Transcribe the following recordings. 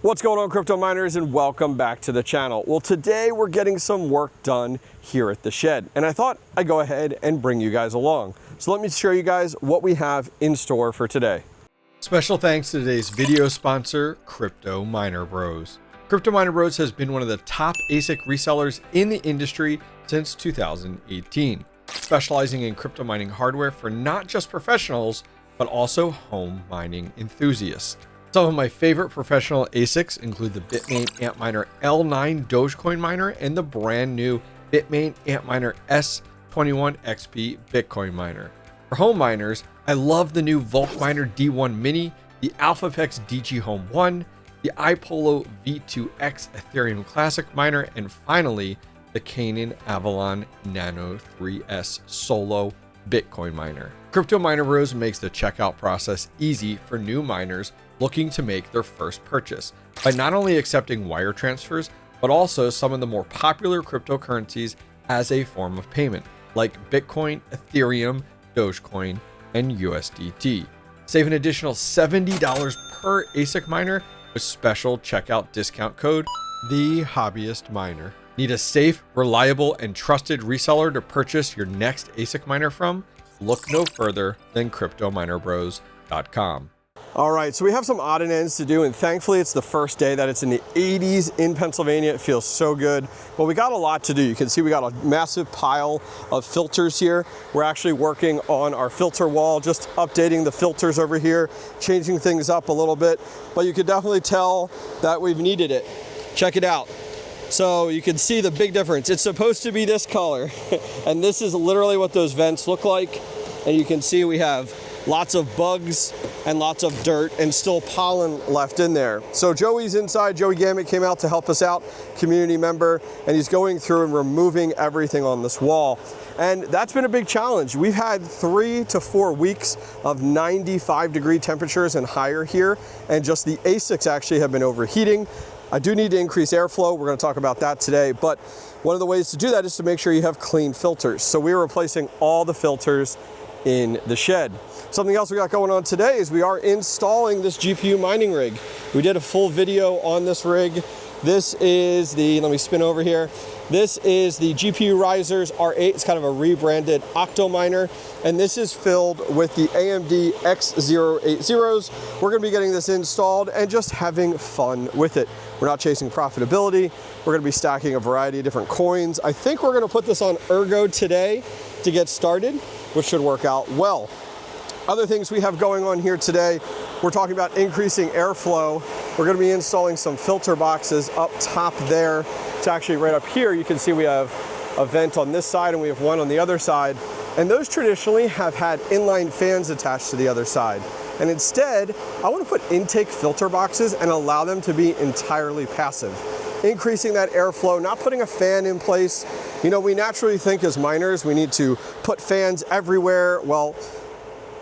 What's going on, crypto miners, and welcome back to the channel. Well, today we're getting some work done here at the shed, and I thought I'd go ahead and bring you guys along. So let me show you guys what we have in store for today. Special thanks to today's video sponsor, Crypto Miner Bros. Crypto Miner Bros has been one of the top ASIC resellers in the industry since 2018, specializing in crypto mining hardware for not just professionals, but also home mining enthusiasts. Some of my favorite professional ASICs include the Bitmain Antminer L9 Dogecoin miner and the brand new Bitmain Antminer S21 XP Bitcoin miner. For home miners, I love the new Volkminer D1 Mini, the AlphaPex DG Home 1, the iPolo V2X Ethereum Classic miner, and finally, the Canaan Avalon Nano 3S Solo Bitcoin miner. Crypto Miner Bros makes the checkout process easy for new miners looking to make their first purchase by not only accepting wire transfers, but also some of the more popular cryptocurrencies as a form of payment, like Bitcoin, Ethereum, Dogecoin, and USDT. Save an additional $70 per ASIC miner with special checkout discount code, the Hobbyist Miner. Need a safe, reliable, and trusted reseller to purchase your next ASIC miner from? Look no further than CryptoMinerBros.com. All right, so we have some odd and ends to do, and thankfully it's the first day that it's in the 80s in Pennsylvania. It feels so good, but we got a lot to do. You can see we got a massive pile of filters here. We're actually working on our filter wall, just updating the filters over here, changing things up a little bit, but you can definitely tell that we've needed it. Check it out. So you can see the big difference. It's supposed to be this color, and this is literally what those vents look like. And you can see we have lots of bugs and lots of dirt and still pollen left in there. So Joey's inside. Joey Gamut came out to help us out, community member, and he's going through and removing everything on this wall. And that's been a big challenge. We've had 3 to 4 weeks of 95-degree temperatures and higher here, and just the ASICs actually have been overheating. I do need to increase airflow. We're going to talk about that today, but one of the ways to do that is to make sure you have clean filters. So we're replacing all the filters in the shed. Something else we got going on today is we are installing this GPU mining rig. We did a full video on this rig. This is the, let me spin over here. This is the GPU Risers R8. It's kind of a rebranded Octo miner, and this is filled with the AMD X080s. We're gonna be getting this installed and just having fun with it. We're not chasing profitability. We're gonna be stacking a variety of different coins. I think we're gonna put this on Ergo today to get started, which should work out well. Other things we have going on here today, we're talking about increasing airflow. We're going to be installing some filter boxes up top there. It's actually right up here. You can see we have a vent on this side and we have one on the other side. And those traditionally have had inline fans attached to the other side. And instead, I want to put intake filter boxes and allow them to be entirely passive. Increasing that airflow, not putting a fan in place. You know, we naturally think as miners, we need to put fans everywhere. Well,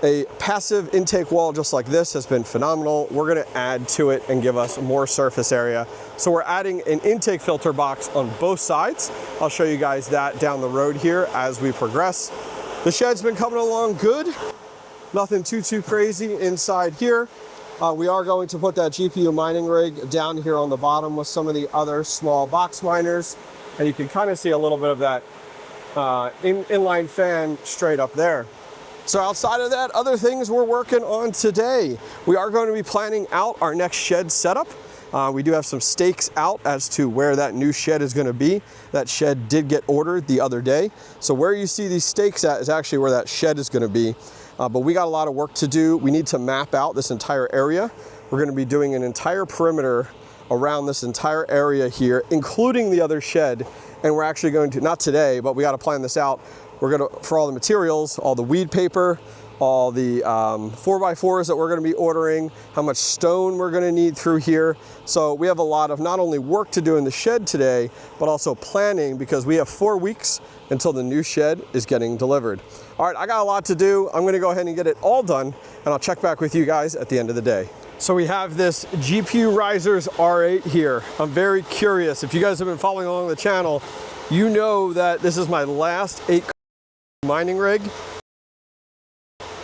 a passive intake wall just like this has been phenomenal. We're gonna add to it and give us more surface area. So we're adding an intake filter box on both sides. I'll show you guys that down the road here as we progress. The shed's been coming along good. Nothing too crazy inside here. We are going to put that GPU mining rig down here on the bottom with some of the other small box miners. And you can kind of see a little bit of that inline fan straight up there. So outside of that, other things we're working on today. We are going to be planning out our next shed setup. We do have some stakes out as to where that new shed is going to be. That shed did get ordered the other day. So where you see these stakes at is actually where that shed is going to be. But we got a lot of work to do. We need to map out this entire area. We're going to be doing an entire perimeter around this entire area here, including the other shed. And we're actually going to, not today, but we got to plan this out. We're gonna, for all the materials, all the weed paper, all the 4x4s that we're gonna be ordering, how much stone we're gonna need through here. So we have a lot of not only work to do in the shed today, but also planning, because we have 4 weeks until the new shed is getting delivered. All right, I got a lot to do. I'm gonna go ahead and get it all done, and I'll check back with you guys at the end of the day. So we have this GPU Risers R8 here. I'm very curious. If you guys have been following along the channel, you know that this is my last 8 mining rig.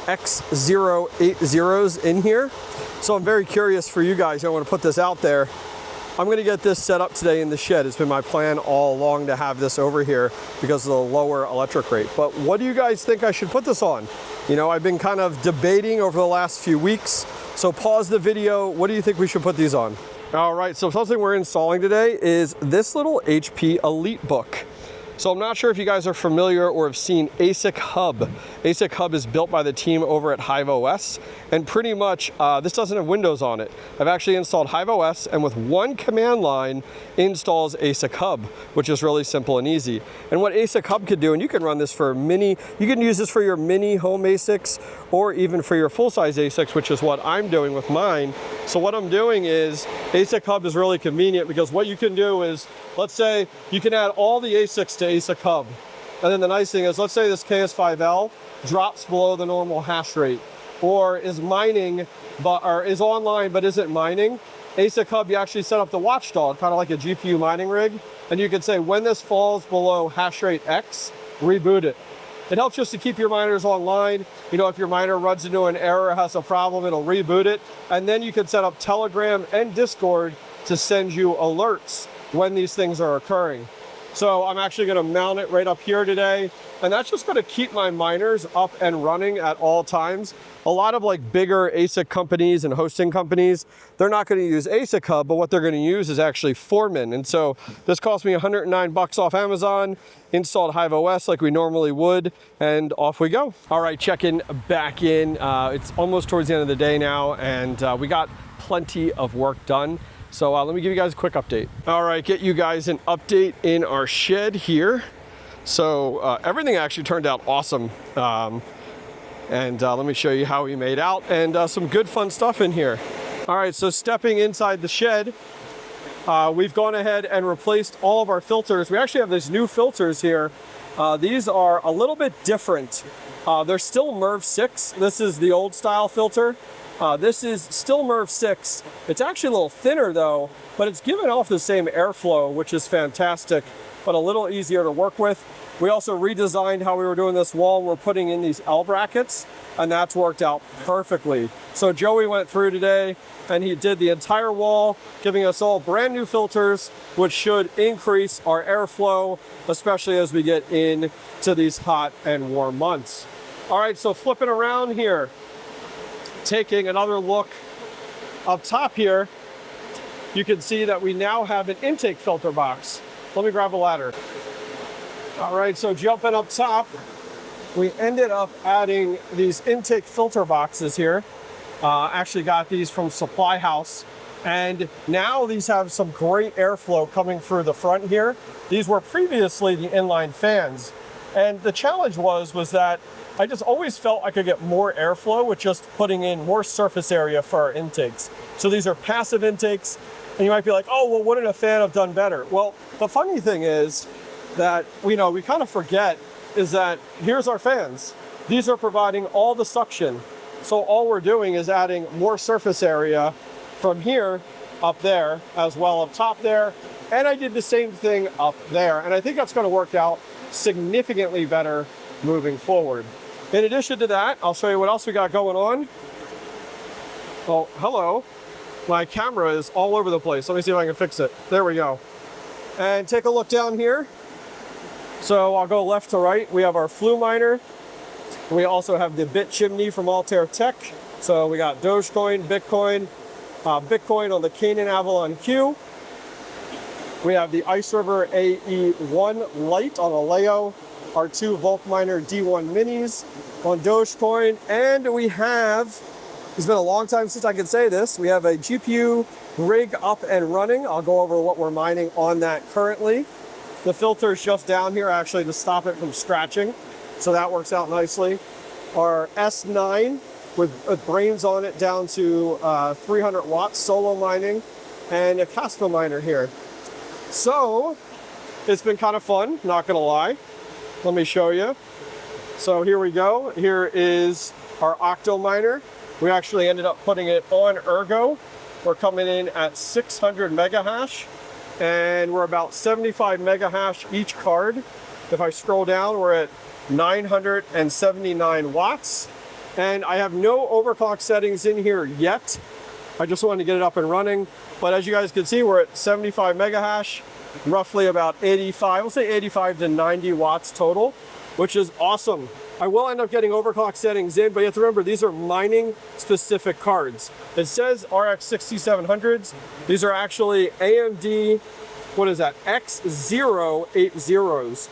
X080s in here. So I'm very curious for you guys. I want to put this out there. I'm going to get this set up today in the shed. It's been my plan all along to have this over here because of the lower electric rate. But what do you guys think I should put this on? You know, I've been kind of debating over the last few weeks. So pause the video. What do you think we should put these on? All right, so something we're installing today is this little HP Elite book. So I'm not sure if you guys are familiar or have seen ASIC Hub. ASIC Hub is built by the team over at HiveOS, and pretty much this doesn't have Windows on it. I've actually installed HiveOS, and with one command line installs ASIC Hub, which is really simple and easy. And what ASIC Hub could do, and you can run this for you can use this for your mini home ASICs or even for your full-size ASICs, which is what I'm doing with mine. So what I'm doing is ASIC Hub is really convenient because what you can do is, let's say you can add all the ASICs to ASIC Hub. And then the nice thing is, let's say this KS5L drops below the normal hash rate or is mining, or is online but isn't mining. ASIC Hub, you actually set up the watchdog, kind of like a GPU mining rig. And you can say, when this falls below hash rate X, reboot it. It helps just to keep your miners online. You know, if your miner runs into an error, has a problem, it'll reboot it. And then you can set up Telegram and Discord to send you alerts when these things are occurring. So I'm actually going to mount it right up here today. And that's just going to keep my miners up and running at all times. A lot of like bigger ASIC companies and hosting companies, they're not going to use ASIC Hub, but what they're going to use is actually Foreman. And so this cost me $109 off Amazon, installed HiveOS like we normally would, and off we go. All right, checking back in. It's almost towards the end of the day now, and we got plenty of work done. So let me give you guys a quick update. All right, get you guys an update in our shed here. So everything actually turned out awesome. And let me show you how we made out, and some good fun stuff in here. All right, so stepping inside the shed, we've gone ahead and replaced all of our filters. We actually have these new filters here. These are a little bit different. They're still MERV 6. This is the old style filter. This is still MERV 6. It's actually a little thinner though, but it's giving off the same airflow, which is fantastic, but a little easier to work with. We also redesigned how we were doing this wall. We're putting in these L brackets, and that's worked out perfectly. So Joey went through today and he did the entire wall, giving us all brand new filters, which should increase our airflow, especially as we get into these hot and warm months. All right, so flipping around here, taking another look up top here, you can see that we now have an intake filter box. Let me grab a ladder. All right, so jumping up top, we ended up adding these intake filter boxes here. Actually got these from Supply House. And now these have some great airflow coming through the front here. These were previously the inline fans. And the challenge was that I just always felt I could get more airflow with just putting in more surface area for our intakes. So these are passive intakes, and you might be like, oh, well, wouldn't a fan have done better? Well, the funny thing is that, we kind of forget is that here's our fans. These are providing all the suction. So all we're doing is adding more surface area from here up there, as well up top there. And I did the same thing up there. And I think that's going to work out significantly better moving forward. In addition to that, I'll show you what else we got going on. Oh, hello. My camera is all over the place. Let me see if I can fix it. There we go. And take a look down here. So I'll go left to right. We have our flue miner. We also have the bit chimney from Altair Tech. So we got Dogecoin, Bitcoin, Bitcoin on the Canaan Avalon Q. We have the Ice River AE1 Lite on a Leo, our two Volk Miner D1 Minis on Dogecoin, and we have, it's been a long time since I could say this, we have a GPU rig up and running. I'll go over what we're mining on that currently. The filter is just down here actually to stop it from scratching, so that works out nicely. Our S9 with brains on it down to 300 watts solo mining, and a Caspa miner here. So it's been kind of fun, not gonna lie. Let me show you. So here we go. Here is our Octo miner. We actually ended up putting it on Ergo. We're coming in at 600 mega hash, and we're about 75 mega hash each card. If I scroll down, we're at 979 watts. And I have no overclock settings in here yet. I just wanted to get it up and running. But as you guys can see, we're at 75 mega hash, roughly about 85, we'll say 85 to 90 watts total, which is awesome. I will end up getting overclock settings in, but you have to remember, these are mining specific cards. It says RX 6700s. These are actually AMD, what is that, X080s.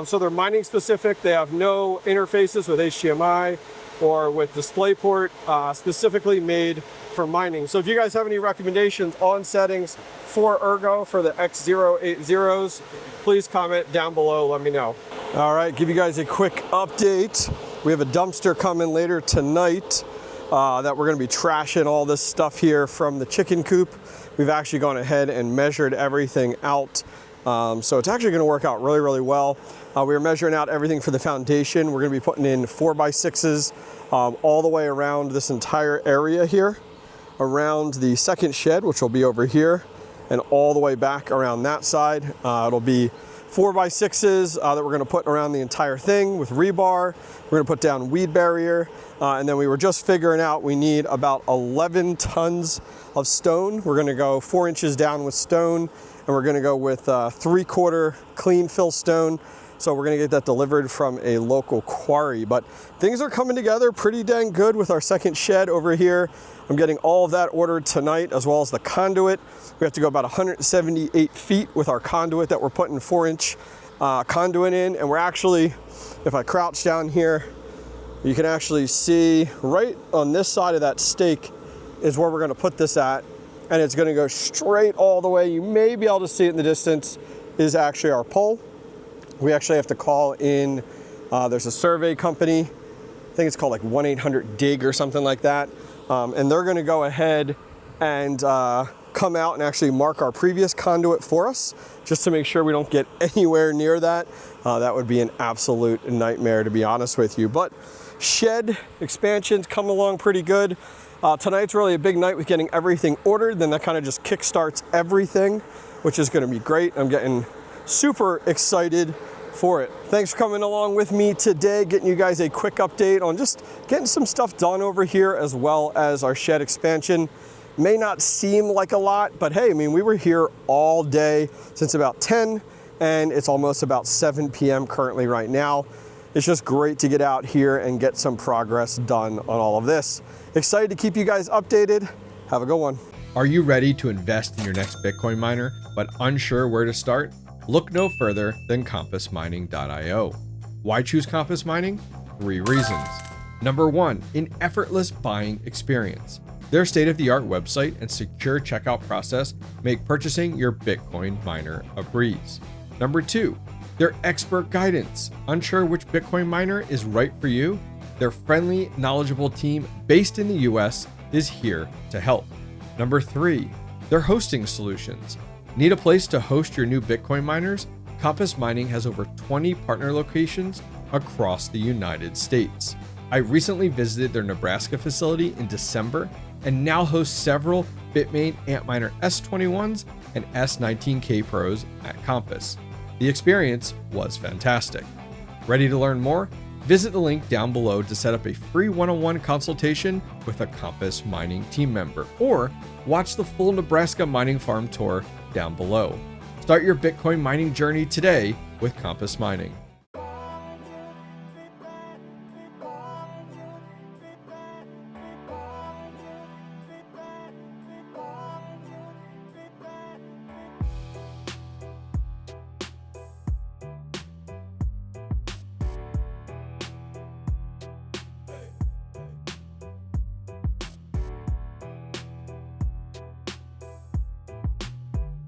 So they're mining specific. They have no interfaces with HDMI or with DisplayPort, specifically made for mining. So if you guys have any recommendations on settings for Ergo for the X080s, please comment down below, let me know. All right, give you guys a quick update. We have a dumpster coming later tonight that we're gonna be trashing all this stuff here from the chicken coop. We've actually gone ahead and measured everything out. So it's actually gonna work out really, really well. We were measuring out everything for the foundation. We're gonna be putting in 4x6s all the way around this entire area here, around the second shed, which will be over here, and all the way back around that side. It'll be 4x6s that we're gonna put around the entire thing with rebar. We're gonna put down weed barrier. And then we were just figuring out we need about 11 tons of stone. We're gonna go 4 inches down with stone, and we're gonna go with 3/4 clean fill stone. So we're gonna get that delivered from a local quarry. But things are coming together pretty dang good with our second shed over here. I'm getting all of that ordered tonight, as well as the conduit. We have to go about 178 feet with our conduit that we're putting 4-inch conduit in. And we're actually, if I crouch down here, you can actually see right on this side of that stake is where we're gonna put this at. And it's gonna go straight all the way. You may be able to see it in the distance, is actually our pole. We actually have to call in, there's a survey company, I think it's called like 1-800-DIG or something like that. And they're gonna go ahead and come out and actually mark our previous conduit for us, just to make sure we don't get anywhere near that. That would be an absolute nightmare, to be honest with you. But shed expansion's coming along pretty good. Tonight's really a big night with getting everything ordered. Then that kind of just kickstarts everything, which is gonna be great. I'm getting super excited for it. Thanks for coming along with me today, getting you guys a quick update on just getting some stuff done over here, as well as our shed expansion. May not seem like a lot, but hey, I mean, we were here all day since about 10, and it's almost about 7 p.m. currently right now. It's just great to get out here and get some progress done on all of this. Excited to keep you guys updated. Have a good one. Are you ready to invest in your next Bitcoin miner, but unsure where to start? Look no further than compassmining.io. Why choose Compass Mining? 3 reasons. Number 1, an effortless buying experience. Their state-of-the-art website and secure checkout process make purchasing your Bitcoin miner a breeze. Number 2, their expert guidance. Unsure which Bitcoin miner is right for you? Their friendly, knowledgeable team based in the US is here to help. Number 3, their hosting solutions. Need a place to host your new Bitcoin miners? Compass Mining has over 20 partner locations across the United States. I recently visited their Nebraska facility in December and now host several Bitmain Antminer S21s and S19K Pros at Compass. The experience was fantastic. Ready to learn more? Visit the link down below to set up a free one-on-one consultation with a Compass Mining team member, or watch the full Nebraska mining farm tour down below. Start your Bitcoin mining journey today with Compass Mining.